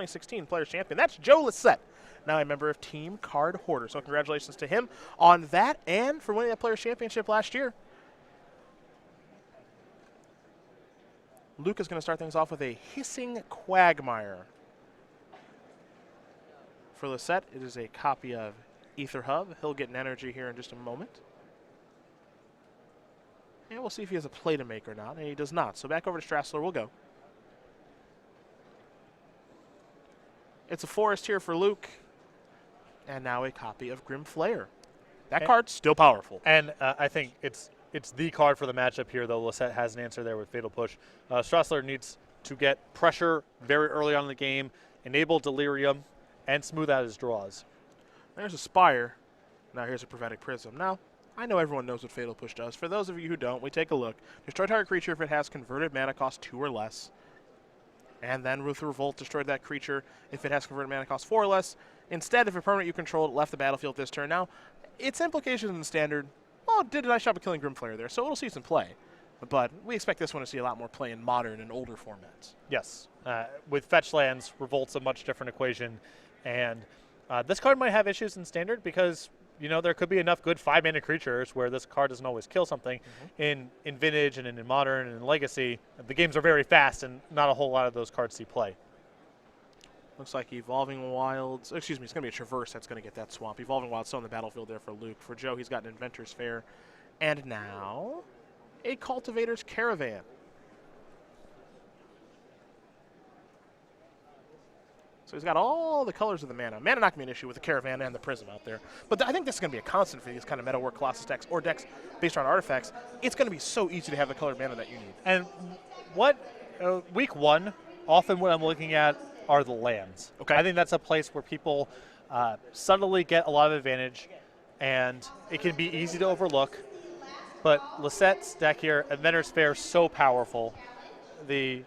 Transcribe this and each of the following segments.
2016 Players Champion. That's Joe Lossett, now a member of Team Card Hoarder. So congratulations to him on that and for winning that Players Championship last year. Luke is going to start things off with a Hissing Quagmire. For Lossett, it is a copy of Ether Hub. He'll get an energy here in just a moment. And we'll see if he has a play to make or not. And he does not. So back over to Strasler we'll go. It's a forest here for Luke. And now a copy of Grim Flayer. That card's still powerful. And I think it's the card for the matchup here, though. Lossett has an answer there with Fatal Push. Strasler needs to get pressure very early on in the game, enable Delirium, and smooth out his draws. There's a Spire. Now here's a Prophetic Prism. Now, I know everyone knows what Fatal Push does. For those of you who don't, we take a look. Destroy target creature if it has converted mana cost 2 or less. And then with Revolt, destroy that creature if it has converted mana cost 4 or less. Instead, if a permanent you control left the battlefield this turn. Now, its implications in the standard, well, did a nice job of killing Grim Flayer there, so it'll see some play. But we expect this one to see a lot more play in modern and older formats. Yes. With fetch lands, Revolt's a much different equation. And this card might have issues in standard because, you know, there could be enough good 5-mana creatures where this card doesn't always kill something. In Vintage and in Modern and in Legacy, the games are very fast and not a whole lot of those cards see play. Looks like Evolving Wilds, excuse me, it's going to be a Traverse that's going to get that swamp. Evolving Wilds still on the battlefield there for Luke. For Joe, he's got an Inventor's Fair. And now, a Cultivator's Caravan. So he's got all the colors of the mana. Mana not going to be an issue with the Caravan and the Prism out there. But I think this is going to be a constant for these kind of Meta War Colossus decks or decks based on artifacts. It's going to be so easy to have the colored mana that you need. And what, week 1, often what I'm looking at are the lands. Okay. I think that's a place where people subtly get a lot of advantage, and it can be easy to overlook. But Lossett's deck here, Inventor's Fair, so powerful. The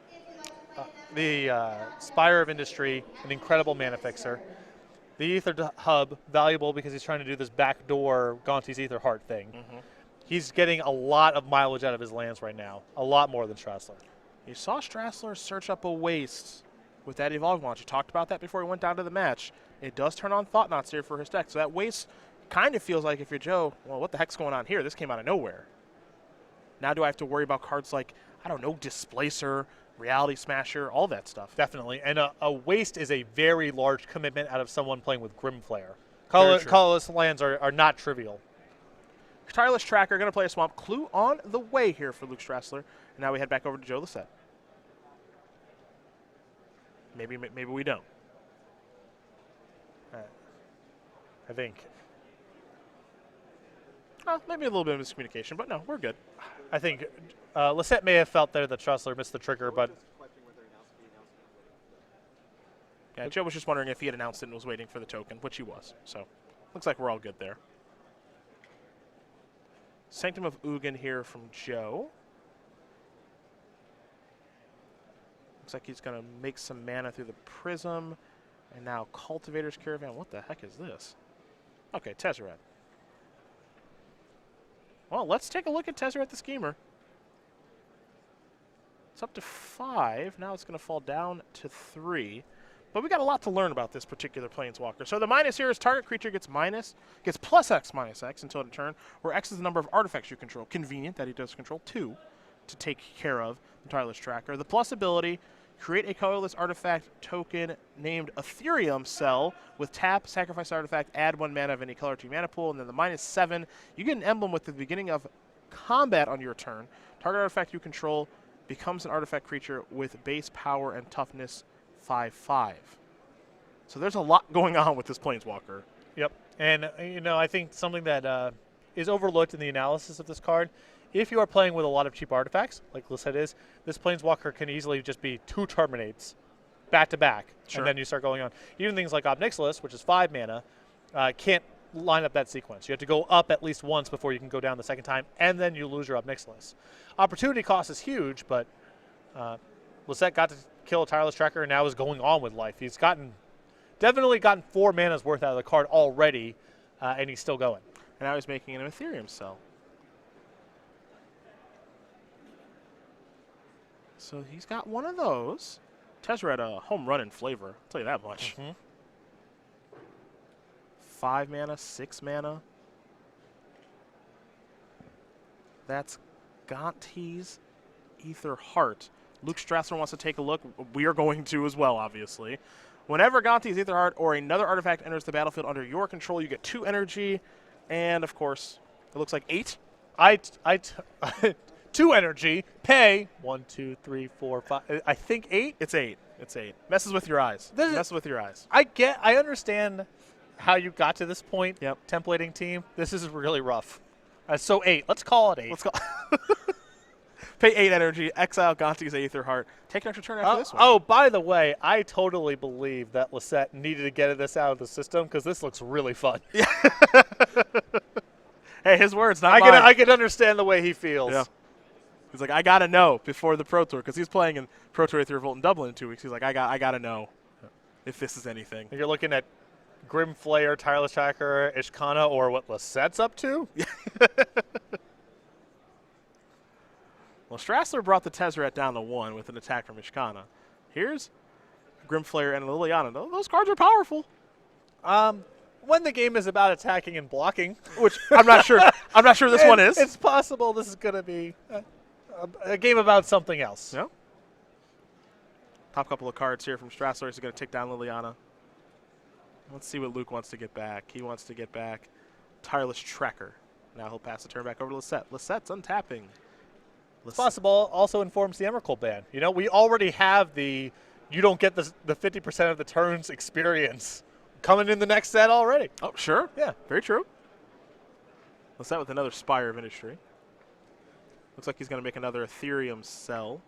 Spire of Industry, an incredible mana fixer. The Ether Hub, valuable because he's trying to do this backdoor Gaunty's Ether Heart thing. He's getting a lot of mileage out of his lands right now, a lot more than Strasler. You saw Strasler search up a waste with that Evolving Launch. You talked about that before he went down to the match. It does turn on Thought Knots here for his deck. So that waste kind of feels like if you're Joe, well, what the heck's going on here? This came out of nowhere. Now do I have to worry about cards like, I don't know, Displacer, Reality Smasher, all that stuff? Definitely. And a waste is a very large commitment out of someone playing with Grim Flayer. Colorless lands are not trivial. Tireless Tracker going to play a Swamp. Clue on the way here for Luke Strasler. And now we head back over to Joe Lossett. Maybe we don't. I think. Well, maybe a little bit of miscommunication, but no, we're good. I think Lossett may have felt there that Strasler missed the trigger, but yeah, Joe was just wondering if he had announced it and was waiting for the token, which he was. So looks like we're all good there. Sanctum of Ugin here from Joe. Looks like he's going to make some mana through the Prism. And now Cultivator's Caravan. What the heck is this? Okay, Tezzeret. Well, let's take a look at Tezzeret the Schemer. It's up to 5. Now it's going to fall down to 3. But we got a lot to learn about this particular Planeswalker. So the minus here is target creature gets plus X minus X until end of turn, where X is the number of artifacts you control. Convenient that he does control 2 to take care of the Tireless Tracker. The plus ability, create a colorless artifact token named Ethereum Cell with tap, sacrifice artifact, add 1 mana of any color to your mana pool. And then the -7, you get an emblem with the beginning of combat on your turn. Target artifact you control becomes an artifact creature with base power and toughness 5/5. So there's a lot going on with this Planeswalker. Yep. And, you know, I think something that is overlooked in the analysis of this card, if you are playing with a lot of cheap artifacts, like Lossett is, this Planeswalker can easily just be 2 Terminates back-to-back, and then you start going on. Even things like Obnixilis, which is 5 mana, can't line up that sequence. You have to go up at least once before you can go down the second time, and then you lose your Obnixilis. Opportunity cost is huge, but Lossett got to kill a Tireless Tracker and now is going on with life. He's definitely gotten 4 mana's worth out of the card already, and he's still going. And now he's making an Ethereum Cell. So he's got one of those. Tezzeret a home run in flavor. I'll tell you that much. 5 mana, 6 mana. That's Gonti's Ether Heart. Luke Strasler wants to take a look. We are going to as well, obviously. Whenever Gonti's Ether Heart or another artifact enters the battlefield under your control, you get 2 energy. And, of course, it looks like 8. 2 energy. Pay 1, 2, 3, 4, 5. I think 8. It's 8. It's 8. Messes with your eyes. Messes with your eyes. I understand how you got to this point. Yep. Templating team. This is really rough. So 8. Let's call it 8. Let's call. Pay 8 energy. Exile Gonti's Aether Heart. Take an extra turn after this one. Oh, by the way, I totally believe that Lossett needed to get this out of the system because this looks really fun. Yeah. Hey, his words, not mine. I can understand the way he feels. Yeah. He's like, I gotta know before the Pro Tour because he's playing in Pro Tour Aether Revolt in Dublin in 2 weeks. He's like, I gotta know if this is anything. You're looking at Grim Flayer, Tireless Tracker, Ishkana, or what Lossett's up to? Well, Strasler brought the Tezzeret down to 1 with an attack from Ishkana. Here's Grim Flayer and Liliana. Those cards are powerful. When the game is about attacking and blocking, Which I'm not sure. I'm not sure this one is. It's possible this is going to be a game about something else. Yeah. Top couple of cards here from Strasler. He's going to take down Liliana. Let's see what Luke wants to get back. He wants to get back Tireless Tracker. Now he'll pass the turn back over to Lossett. Lossett's untapping. It's possible also informs the Emrakul ban. You know, we already have the you don't get the 50% of the turns experience coming in the next set already. Oh, sure. Yeah. Very true. Lossett with another Spire of Industry. Looks like he's going to make another Ethereum Cell,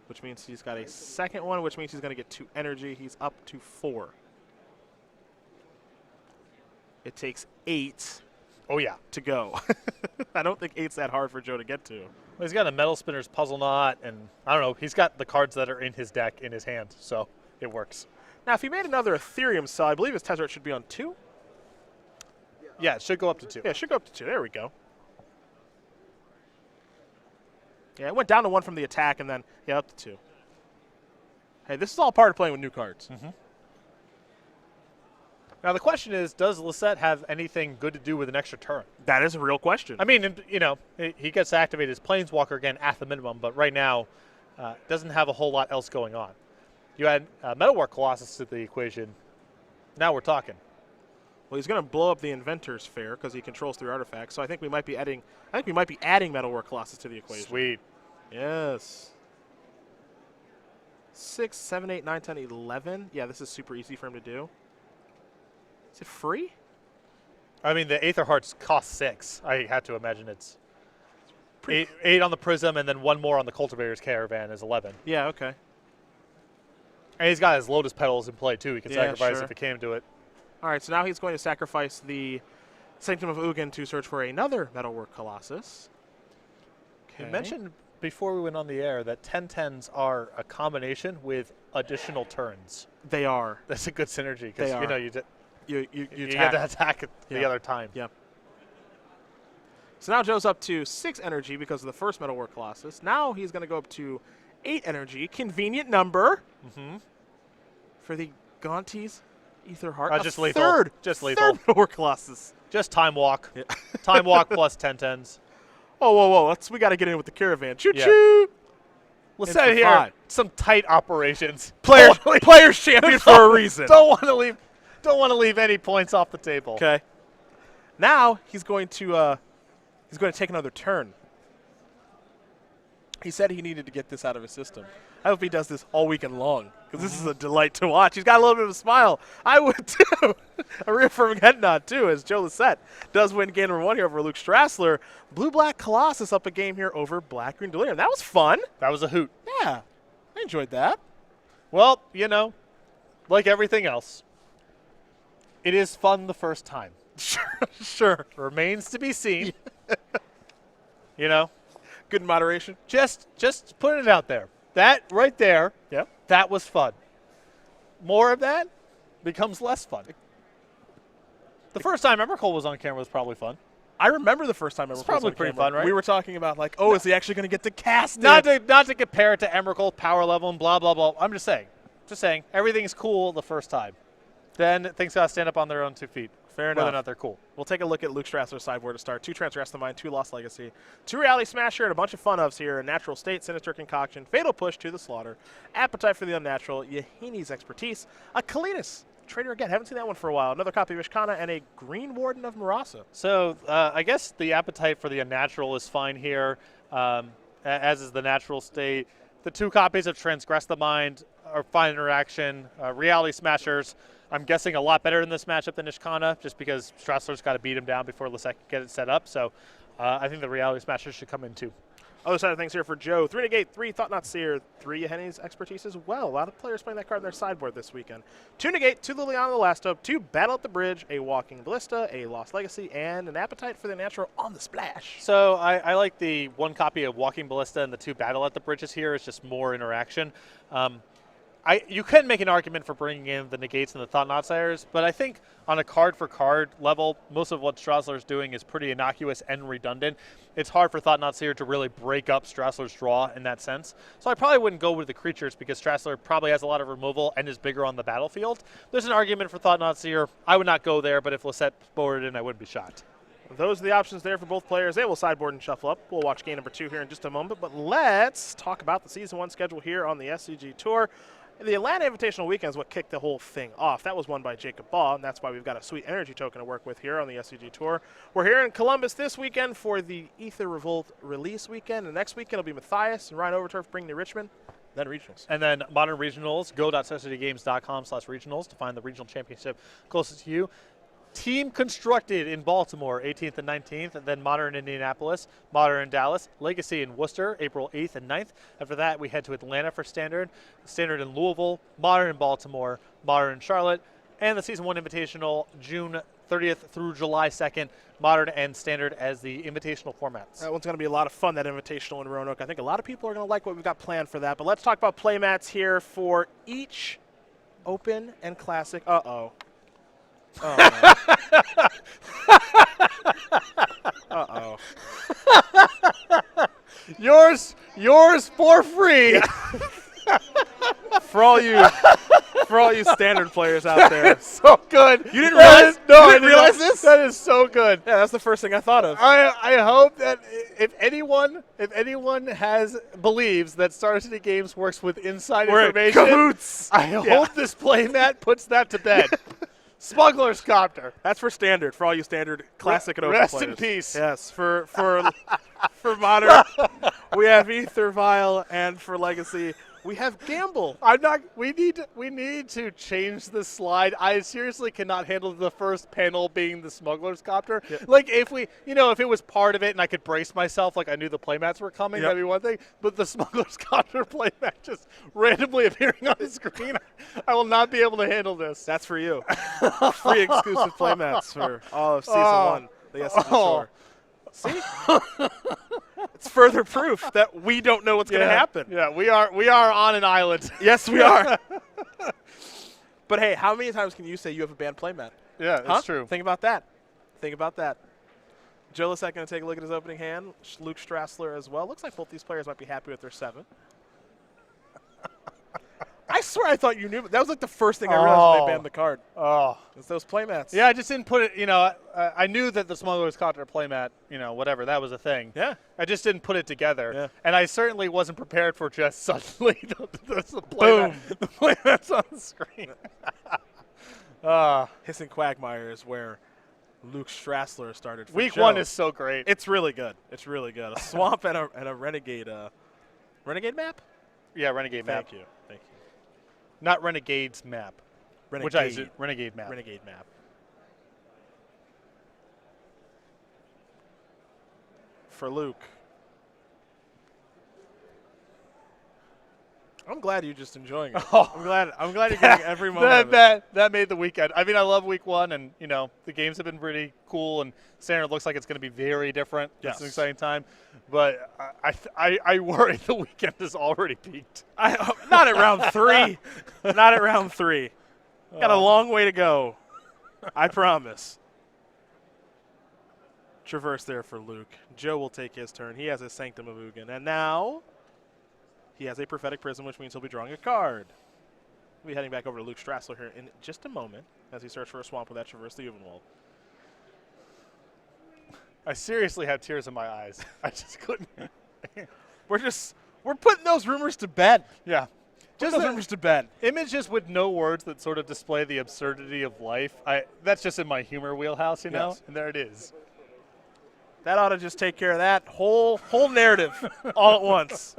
which means he's got a second one, which means he's going to get 2 energy. He's up to 4. It takes 8. Oh, yeah. To go. I don't think 8's that hard for Joe to get to. Well, he's got a Metal Spinner's Puzzle Knot, and I don't know. He's got the cards that are in his deck in his hand, so it works. Now, if he made another Ethereum Cell, I believe his Tezzeret should be on 2. Yeah, it should go up to 2. Yeah, it should go up to 2. There we go. Yeah, it went down to 1 from the attack, and then, yeah, up to 2. Hey, this is all part of playing with new cards. Now, the question is, does Lossett have anything good to do with an extra turn? That is a real question. I mean, you know, he gets to activate his Planeswalker again at the minimum, but right now doesn't have a whole lot else going on. You add Metalwork Colossus to the equation. Now we're talking. Well, he's going to blow up the Inventor's Fair because he controls 3 artifacts. So I think we might be adding. Metalwork Colossus to the equation. Sweet. Yes. 6, 7, 8, 9, 10, 11. Yeah, this is super easy for him to do. Is it free? I mean, the Aether Hearts cost 6. I had to imagine it's 8 on the Prism, and then 1 more on the Cultivator's Caravan is 11. Yeah, okay. And he's got his Lotus Petals in play, too. He can sacrifice sure. if it came to it. All right, so now he's going to sacrifice the Sanctum of Ugin to search for another Metalwork Colossus. Okay. You mentioned before we went on the air that 10/10s are a combination with additional turns. They are. That's a good synergy because you know you get to attack the other time. Yep. So now Joe's up to 6 energy because of the first Metalwork Colossus. Now he's going to go up to 8 energy. Convenient number for the Gonti's Ether Heart. Just lethal. Just lethal. Third Metalwork Colossus. Just Time Walk. Yeah. Time Walk plus 10/10s. Oh, whoa. We got to get in with the Caravan. Choo-choo. Lossett here. 5. Some tight operations. Players champion for a reason. Don't want to leave any points off the table. Okay. Now he's going to take another turn. He said he needed to get this out of his system. I hope he does this all weekend long because this is a delight to watch. He's got a little bit of a smile. I would too. A reaffirming head nod too as Joe Lossett does win game number 1 here over Luke Strasler. Blue-Black Colossus up a game here over Black-Green Delirium. That was fun. That was a hoot. Yeah. I enjoyed that. Well, you know, like everything else, it is fun the first time. Sure. Remains to be seen. You know? Good moderation. Just putting it out there. That right there, that was fun. More of that becomes less fun. The first time Emrakul was on camera was probably fun. I remember the first time I It's ever played probably on pretty camera. fun, right? We were talking about like, oh, is he actually going to get to cast Not it? to compare it to Emrakul power level and blah blah blah. I'm just saying everything's cool the first time. Then things gotta stand up on their own 2 feet. Fair Whether enough. or not they're cool. We'll take a look at Luke Strasler's sideboard to start. 2 Transgress the Mind, 2 Lost Legacy, 2 Reality Smasher, and a bunch of fun ofs here. Natural State, Sinister Concoction, Fatal Push to the Slaughter, Appetite for the Unnatural, Yahini's Expertise, a Kalinas, Trader again. Haven't seen that one for a while. Another copy of Ishkana, and a Green Warden of Marasa. So I guess the Appetite for the Unnatural is fine here, as is the Natural State. The 2 copies of Transgress the Mind are fine interaction. Reality Smashers, I'm guessing a lot better in this matchup than Ishkana, just because Strasler's got to beat him down before Lossett can get it set up. So I think the Reality Smashers should come in too. Other side of things here for Joe. 3 Negate, 3 Thought Not Seer, 3 Yahini's Expertise as well. A lot of players playing that card in their sideboard this weekend. 2 Negate, 2 Liliana the Last Hope, 2 Battle at the Bridge, a Walking Ballista, a Lost Legacy, and an Appetite for the Natural on the splash. So I like the 1 copy of Walking Ballista and the 2 Battle at the Bridges here. It's just more interaction. You can make an argument for bringing in the Negates and the Thought Not Seers, but I think on a card-for-card level, most of what Strasler's doing is pretty innocuous and redundant. It's hard for Thought Not Seer to really break up Strasler's draw in that sense. So I probably wouldn't go with the creatures because Strasler probably has a lot of removal and is bigger on the battlefield. There's an argument for Thought Not Seer. I would not go there, but if Lossett boarded in, I wouldn't be shocked. Those are the options there for both players. They will sideboard and shuffle up. We'll watch game number 2 here in just a moment, but let's talk about the Season 1 schedule here on the SCG Tour. The Atlanta Invitational Weekend is what kicked the whole thing off. That was won by Jacob Baugh, and that's why we've got a sweet energy token to work with here on the SCG Tour. We're here in Columbus this weekend for the Ether Revolt release weekend, and next weekend it'll be Matthias and Ryan Overturf bringing the Richmond, then regionals. And then modern regionals, go.necessitygames.com/regionals to find the regional championship closest to you. Team constructed in Baltimore, 18th and 19th, and then Modern in Indianapolis, Modern in Dallas, Legacy in Worcester, April 8th and 9th. After that, we head to Atlanta for Standard, Standard in Louisville, Modern in Baltimore, Modern in Charlotte, and the Season 1 Invitational, June 30th through July 2nd, Modern and Standard as the invitational formats. That one's going to be a lot of fun, that Invitational in Roanoke. I think a lot of people are going to like what we've got planned for that, but let's talk about playmats here for each Open and Classic. Uh-oh. Oh, no. Uh-oh. Yours for free. For all you Standard players out there. So good. You didn't realize? No, You didn't realize this? That is so good. Yeah, that's the first thing I thought of. I hope that if anyone believes that Star City Games works with inside We're information, cahoots. I hope this playmat puts that to bed. Smuggler's Copter. That's for Standard, for all you Standard Classic and Open Rest players. in peace. Yes, for Modern, we have Ether Vial, and for Legacy, we have Gamble. We need to change the slide. I seriously cannot handle the first panel being the Smuggler's Copter. Yep. Like if it was part of it and I could brace myself, like I knew the playmats were coming, Yep. that'd be one thing. But the Smuggler's Copter playmat just randomly appearing on the screen, I will not be able to handle this. That's for you. Free exclusive playmats for all of Season 1, the SCG Tour. See? It's further proof that we don't know what's going to happen. Yeah, we are on an island. Yes, we are. But hey, how many times can you say you have a banned playmat? Yeah, that's true. Think about that. Think about that. Joe Lossett going to take a look at his opening hand. Luke Strasler as well. Looks like both these players might be happy with their 7. I swear I thought you knew. That was like the first thing I realized when they banned the card. Oh. It's those playmats. Yeah, I just didn't put it, I knew that the Smuggler's Copter playmat, whatever, that was a thing. Yeah. I just didn't put it together. Yeah. And I certainly wasn't prepared for just suddenly the playmat's on the screen. Hissing Quagmire is where Luke Strasler started. For Week Joe. 1 is so great. It's really good. It's really good. A swamp and a renegade. Renegade map? Yeah, Renegade map. Thank you. Thank you. Not Renegade's map. Renegade. Renegade map. Renegade map. For Luke. I'm glad you're just enjoying it. Oh. I'm glad you're getting every moment of it. That made the weekend. I mean, I love week 1, and the games have been pretty cool, and Standard looks like it's going to be very different. Yes. It's an exciting time, but I worry the weekend has already peaked. Not at round 3. Not at round 3. Got a long way to go. I promise. Traverse there for Luke. Joe will take his turn. He has his Sanctum of Ugin. And now he has a Prophetic Prism, which means he'll be drawing a card. We'll be heading back over to Luke Strasler here in just a moment as he searches for a swamp with that Traverse the Uvenwald. I seriously had tears in my eyes. I just couldn't. We're putting those rumors to bed. Yeah. Just those rumors to bed. Images with no words that sort of display the absurdity of life. That's just in my humor wheelhouse, you know? Yes. And there it is. That ought to just take care of that whole narrative all at once.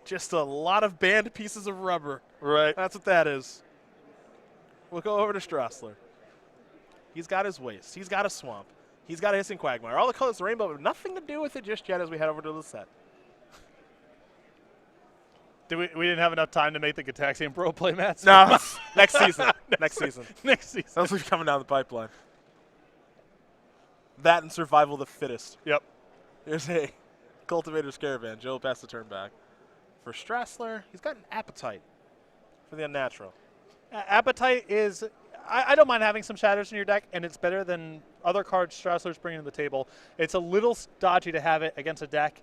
Just a lot of banned pieces of rubber. Right. That's what that is. We'll go over to Strasler. He's got his waste. He's got a swamp. He's got a hissing quagmire. All the colors of the rainbow have nothing to do with it just yet as we head over to Lossett. We didn't have enough time to make the Gataxian Pro playmats? No, next season. Next season. Next season. Those will be coming down the pipeline. That and Survival of the Fittest. Yep. Here's a Cultivator's Caravan. Joe will pass the turn back. For Strasler, he's got an appetite for the unnatural. Appetite is, I don't mind having some shatters in your deck, and it's better than other cards Strasler's bringing to the table. It's a little dodgy to have it against a deck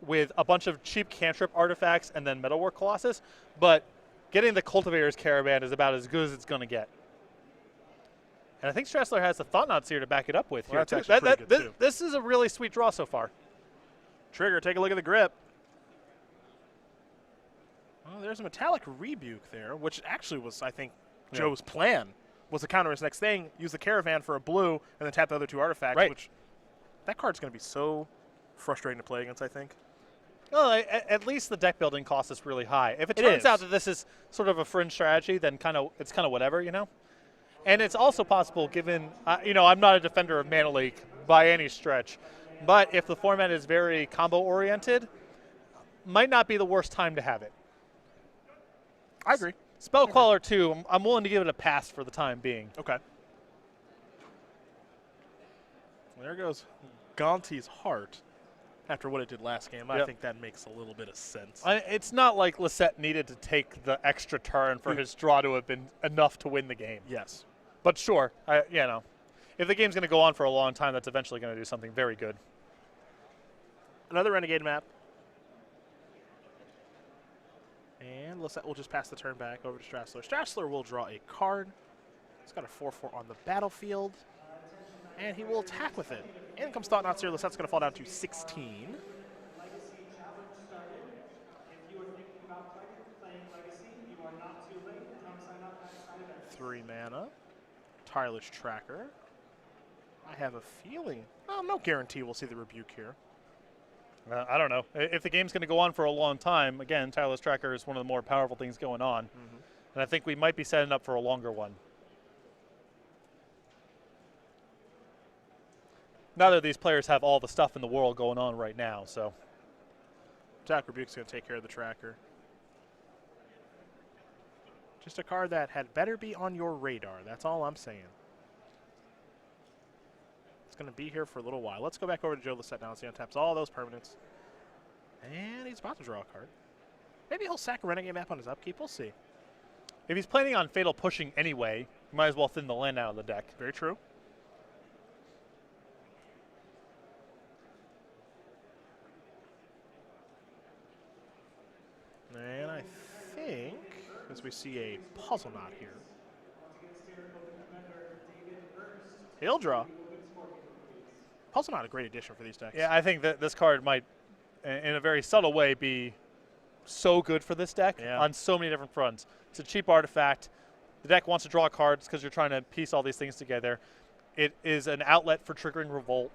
with a bunch of cheap cantrip artifacts and then Metalwork Colossus, but getting the Cultivator's Caravan is about as good as it's going to get. And I think Strasler has the Thought-Knot Seer to back it up with Well, here, that's too. actually pretty good, too. This is a really sweet draw so far. Trigger, take a look at the grip. Well, there's a Metallic Rebuke there, which actually was, I think, Joe's plan, was to counter his next thing, use the Caravan for a blue, and then tap the other two artifacts, Right. which that card's going to be so frustrating to play against, I think. Well, at least the deck building cost is really high. If it It turns is. out that this is sort of a fringe strategy, then it's kind of whatever, you know? And it's also possible given, I'm not a defender of Mana Leak by any stretch, but if the format is very combo-oriented, might not be the worst time to have it. I agree. Spellcaller 2, I'm willing to give it a pass for the time being. Okay. There goes Gonti's Heart after what it did last game. I Yep. think that makes a little bit of sense. It's not like Lossett needed to take the extra turn for his draw to have been enough to win the game. Yes. But sure, if the game's going to go on for a long time, that's eventually going to do something very good. Another Renegade map. And Lossett will just pass the turn back over to Strasler. Strasler will draw a card. He's got a 4/4 on the battlefield. And he will attack with it. In comes Thought-Knot Seer. Lossett's going to fall down to 16. Three mana. Tireless Tracker. I have a feeling. Well, no guarantee we'll see the Rebuke here. I don't know. If the game's going to go on for a long time, again, Tireless Tracker is one of the more powerful things going on. And I think we might be setting up for a longer one. Neither of these players have all the stuff in the world going on right now, so. Attack Rebuke's going to take care of the Tracker. Just a card that had better be on your radar. That's all I'm saying. It's going to be here for a little while. Let's go back over to Joe Lossett now and see how he untaps all those permanents. And he's about to draw a card. Maybe he'll sack a Renegade map on his upkeep. We'll see. If he's planning on Fatal Pushing anyway, you might as well thin the land out of the deck. Very true. And I think, as we see a Puzzle Knot here, he'll draw. Puzzle Knot a great addition for these decks. Yeah, I think that this card might, in a very subtle way, be so good for this deck on so many different fronts. It's a cheap artifact. The deck wants to draw cards because you're trying to piece all these things together. It is an outlet for triggering Revolt.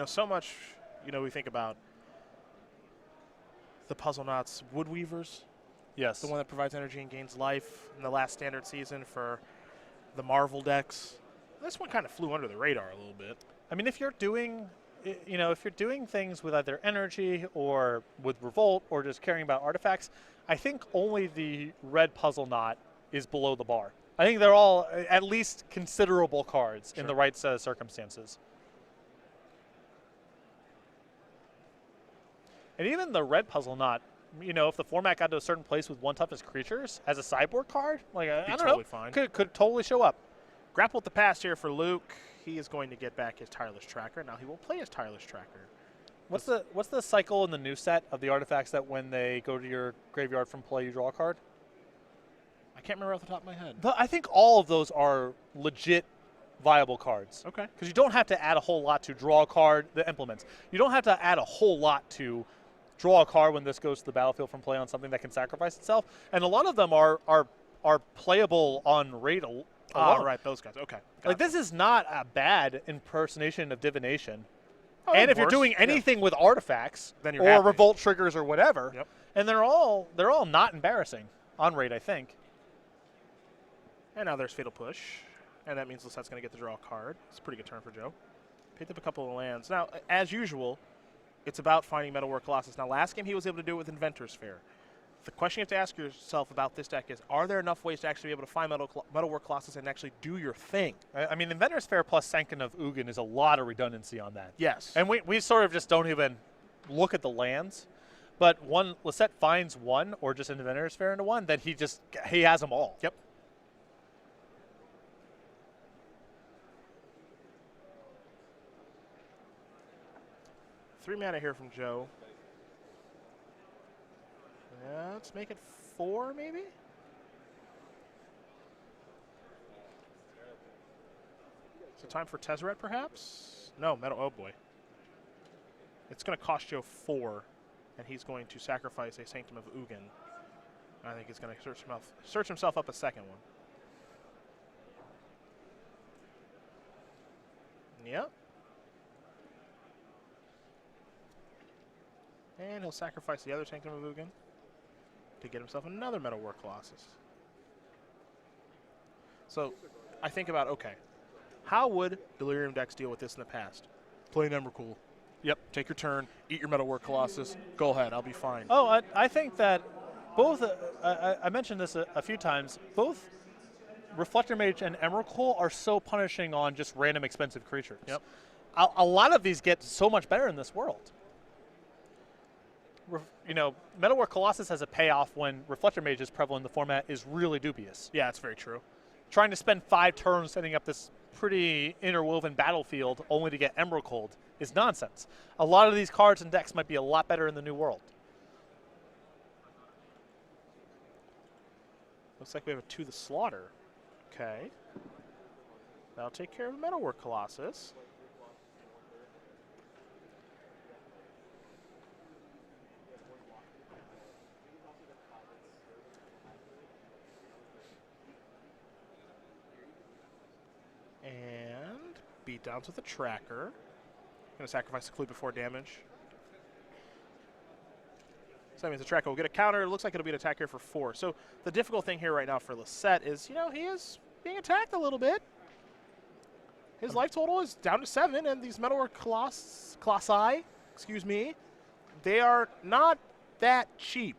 So much, we think about the Puzzle Knots Woodweavers. Yes. The one that provides energy and gains life in the last standard season for the Marvel decks. This one kind of flew under the radar a little bit. I mean, if you're doing, things with either energy or with Revolt or just caring about artifacts, I think only the red Puzzle Knot is below the bar. I think they're all at least considerable cards in the right set of circumstances. And even the red Puzzle Knot, if the format got to a certain place with one toughest creatures as a sideboard card, like I don't totally know, fine. Could totally show up. Grapple with the past here for Luke. He is going to get back his Tireless Tracker. Now he will play his Tireless Tracker. What's the cycle in the new set of the artifacts that when they go to your graveyard from play, you draw a card? I can't remember off the top of my head. But I think all of those are legit viable cards. Okay. Because you don't have to add a whole lot to draw a card, the implements. You don't have to add a whole lot to draw a card when this goes to the battlefield from play on something that can sacrifice itself. And a lot of them are playable on raid alone. Right, those guys. Okay. Like, this is not a bad impersonation of divination. Oh, and if worse. you're doing anything with artifacts Then you're or happy. revolt triggers or whatever, Yep. and they're all not embarrassing on raid, I think. And now there's Fatal Push. And that means Lossette's going to get to draw a card. It's a pretty good turn for Joe. Picked up a couple of lands. Now, as usual, it's about finding Metalwork Colossus. Now, last game he was able to do it with Inventor's Fair. The question you have to ask yourself about this deck is, are there enough ways to actually be able to find Metalwork Colossus and actually do your thing? I mean, Inventor's Fair plus Sankin of Ugin is a lot of redundancy on that. Yes. And we sort of just don't even look at the lands. But one Lossett finds one or just an Inventor's Fair into one, then he has them all. Yep. Three mana here from Joe. Yeah, let's make it 4, maybe? So time for Tezzeret, perhaps? No, Metal. Oh, boy. It's going to cost Joe 4, and he's going to sacrifice a Sanctum of Ugin. I think he's going to search himself up a second one. Yep. And he'll sacrifice the other Sanctum of Ugin to get himself another Metalwork Colossus. So I think about, okay, how would Delirium decks deal with this in the past? Play an Emrakul. Yep, take your turn, eat your Metalwork Colossus, go ahead, I'll be fine. Oh, I think that both, I mentioned this a few times, both Reflector Mage and Emrakul are so punishing on just random expensive creatures. Yep. A lot of these get so much better in this world. You know, Metalwork Colossus has a payoff when Reflector Mage is prevalent in the format is really dubious. Yeah, it's very true. Trying to spend 5 turns setting up this pretty interwoven battlefield only to get Emrakul is nonsense. A lot of these cards and decks might be a lot better in the new world. Looks like we have a To the Slaughter. Okay. That'll take care of the Metalwork Colossus. And beat downs with a tracker. Gonna sacrifice the clue before damage. So that means the tracker will get a counter. It looks like it'll be an attack here for 4. So the difficult thing here right now for Lossett is, you know, he is being attacked a little bit. His life total is down to 7, and these Metalwork Colossi, excuse me, they are not that cheap.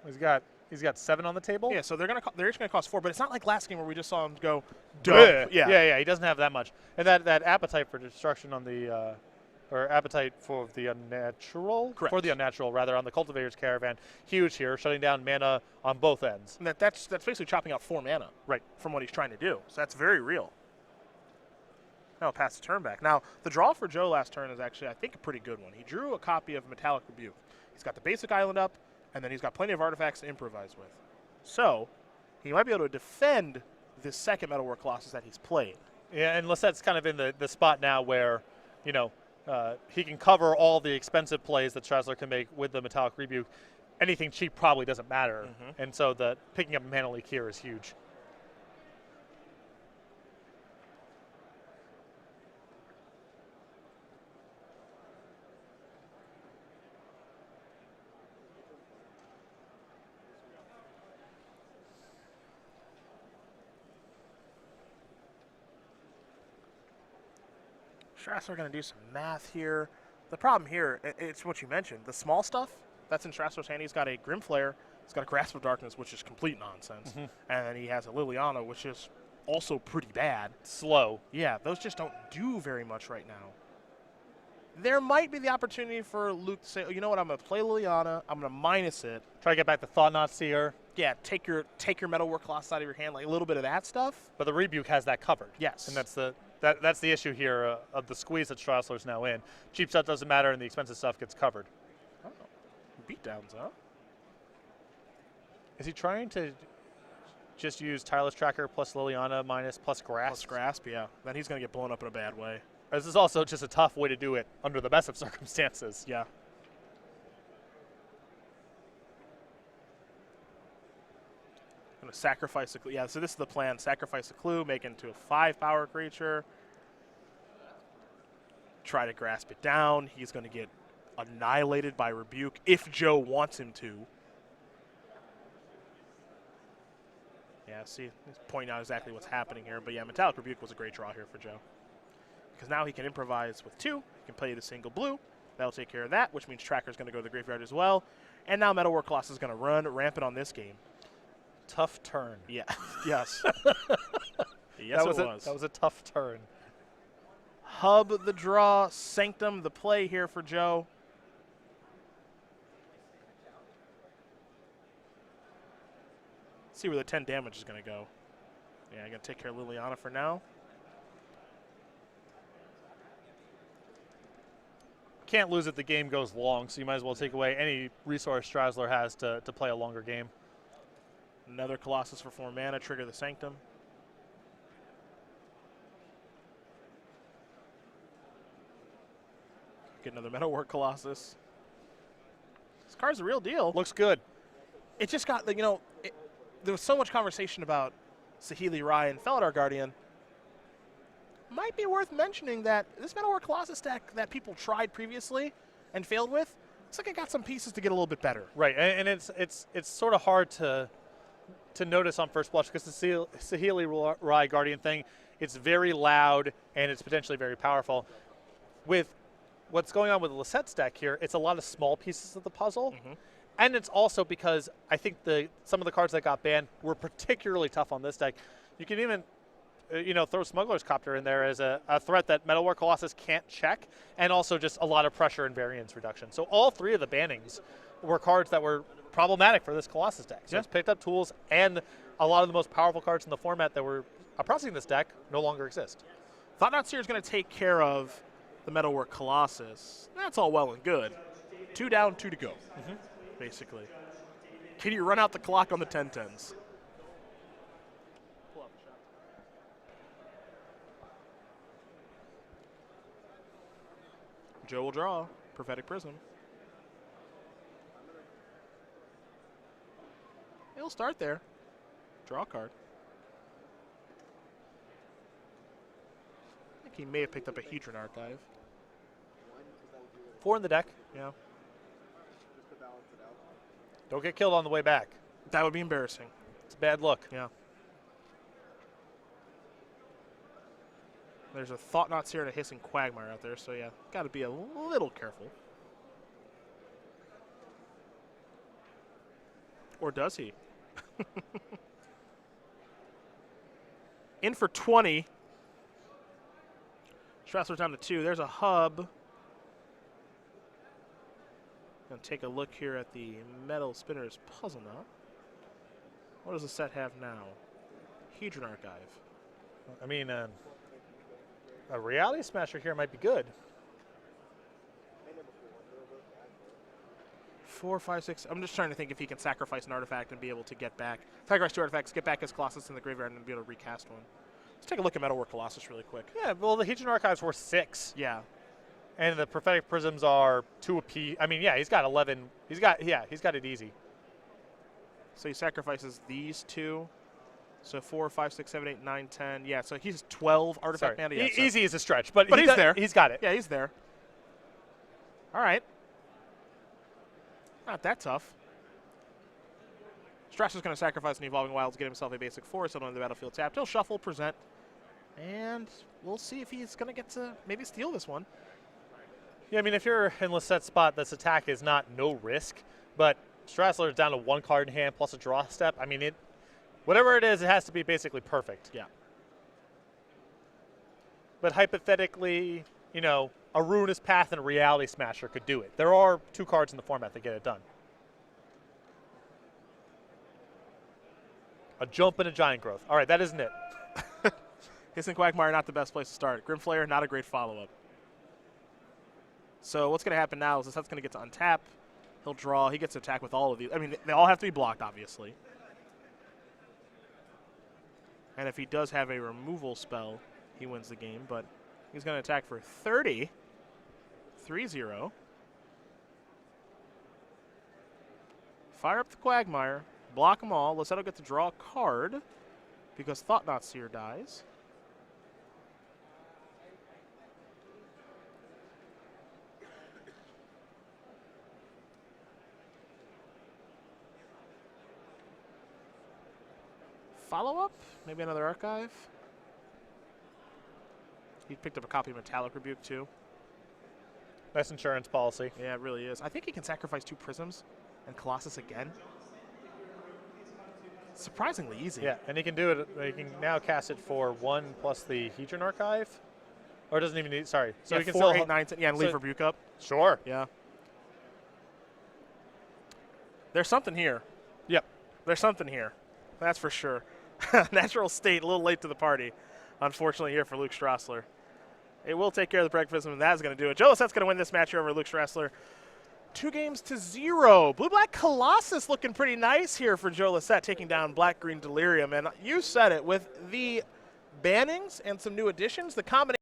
He's got 7 on the table. Yeah, so they're each gonna cost 4, but it's not like last game where we just saw him go Duh. dump. Yeah. Yeah. He doesn't have that much, and that appetite for destruction on the, or appetite for the unnatural. Correct. For the unnatural, rather, on the Cultivator's Caravan, huge here, shutting down mana on both ends. And that's basically chopping out 4 mana, Right. from what he's trying to do. So that's very real. Now I'll pass the turn back. Now the draw for Joe last turn is actually, I think, a pretty good one. He drew a copy of Metallic Rebuke. He's got the basic island up, and then he's got plenty of artifacts to improvise with. So he might be able to defend this second Metalwork Colossus that he's played. Yeah, and Lossett's kind of in the spot now where, you know, he can cover all the expensive plays that Strasler can make with the Metallic Rebuke. Anything cheap probably doesn't matter, and so the picking up Mana Leak here is huge. Strasler going to do some math here. The problem here, it's what you mentioned. The small stuff that's in Strasler's hand, he's got a Grim Flare, he's got a Grasp of Darkness, which is complete nonsense. And then he has a Liliana, which is also pretty bad. Slow. Yeah, those just don't do very much right now. There might be the opportunity for Luke to say, oh, you know what, I'm going to play Liliana, I'm going to minus it. Try to get back the Thought-Knot Seer. Yeah, take your Metalwork Colossus out of your hand, like a little bit of that stuff. But the Rebuke has that covered. Yes. And that's the issue here of the squeeze that Strasler's now in. Cheap stuff doesn't matter, and the expensive stuff gets covered. Oh, beatdowns, huh? Is he trying to just use Tireless Tracker plus Liliana minus plus Grasp? Plus Grasp, yeah. Then he's going to get blown up in a bad way. This is also just a tough way to do it under the best of circumstances. Yeah. Going to sacrifice a clue. Yeah, so this is the plan. Sacrifice a clue, make it into a 5-power creature. Try to grasp it down. He's going to get annihilated by Rebuke if Joe wants him to. Yeah, see, he's pointing out exactly what's happening here. But yeah, Metallic Rebuke was a great draw here for Joe. Because now he can improvise with 2. He can play the single blue. That'll take care of that, which means Tracker's going to go to the graveyard as well. And now Metalwork Colossus is going to run rampant on this game. Tough turn. Yeah. Yes. Yes, that was a tough turn. Hub the draw, Sanctum the play here for Joe. See where the 10 damage is going to go. Yeah, I'm going to take care of Liliana for now. Can't lose if the game goes long, so you might as well take away any resource Strasler has to play a longer game. Another Colossus for 4 mana, trigger the Sanctum. Get another Metalwork Colossus. This card's the real deal. Looks good. It just got, there was so much conversation about Saheeli Rai and Felidar Guardian. Might be worth mentioning that this Metalwork Colossus deck that people tried previously and failed with, looks like it got some pieces to get a little bit better. Right, and it's sort of hard to notice on first blush because the Saheeli Rai Guardian thing, it's very loud and it's potentially very powerful. With what's going on with Lossett's deck here, it's a lot of small pieces of the puzzle. Mm-hmm. And it's also because I think some of the cards that got banned were particularly tough on this deck. You can even throw Smuggler's Copter in there as a threat that Metalwork Colossus can't check, and also just a lot of pressure and variance reduction. So all 3 of the bannings were cards that were problematic for this Colossus deck. So it's picked up tools, and a lot of the most powerful cards in the format that were oppressing this deck no longer exist. Thought-Knot Seer is going to take care of the Metalwork Colossus. That's all well and good. 2 down, 2 to go, basically. Can you run out the clock on the 10-10s? Joe will draw. Prophetic Prism. He'll start there. Draw a card. I think he may have picked up a Hedron Archive. 4 in the deck. Yeah. Don't get killed on the way back. That would be embarrassing. It's a bad look. Yeah. There's a Thought-Knot Seer and a Hissing Quagmire out there, so yeah, got to be a little careful. Or does he? In for 20. Strasler's down to 2. There's a hub. Gonna take a look here at the Metal Spinner's Puzzle Knot. What does the set have now? Hedron Archive. I mean, a Reality Smasher here might be good. 4, 5, 6. I'm just trying to think if he can sacrifice an artifact and be able to get back. Sacrifice 2 artifacts, get back his Colossus in the graveyard, and be able to recast one. Let's take a look at Metalwork Colossus really quick. Yeah, well, the Hedron Archive's worth 6. Yeah. And the Prophetic Prisms are 2 apiece. I mean, yeah, he's got 11. He's got it easy. So he sacrifices these 2. So 4, 5, 6, 7, 8, 9, 10. Yeah, so he's 12 artifact mana. Yeah, easy is a stretch, but he's there. He's got it. Yeah, he's there. All right. Not that tough. Strasler's going to sacrifice an Evolving Wilds, get himself a basic 4, so on the battlefield tapped. He'll shuffle, present, and we'll see if he's going to get to maybe steal this one. Yeah, I mean, if you're in Lossette's spot, this attack is not no risk, but Strasler is down to 1 card in hand plus a draw step. I mean, whatever it is, it has to be basically perfect. Yeah. But hypothetically, a Ruinous Path and a Reality Smasher could do it. There are 2 cards in the format that get it done. A jump and a giant growth. All right, that isn't it. Hissing Quagmire, not the best place to start. Grimflayer, not a great follow-up. So what's going to happen now is Lossett's going to get to untap. He'll draw. He gets to attack with all of these. I mean, they all have to be blocked, obviously. And if he does have a removal spell, he wins the game. But he's going to attack for 30. 3-0. Fire up the Quagmire. Block them all. Lossett will get to draw a card because Thought-Knot Seer dies. Follow-up? Maybe another archive? He picked up a copy of Metallic Rebuke, too. Nice insurance policy. Yeah, it really is. I think he can sacrifice 2 Prisms and Colossus again. Surprisingly easy. Yeah, and he can do it. He can now cast it for 1 plus the Hedron Archive. Or doesn't even need, sorry. So yeah, he can 4, still 8, 9, 10. Yeah, and leave Rebuke up. Sure. Yeah. There's something here. Yep. There's something here. That's for sure. Natural State, a little late to the party, unfortunately, here for Luke Strasler. It will take care of the breakfast, and that is going to do it. Joe Lossett's going to win this match here over Luke Strasler. 2-0. Blue-Black Colossus looking pretty nice here for Joe Lossett, taking down Black-Green Delirium. And you said it, with the bannings and some new additions, the combination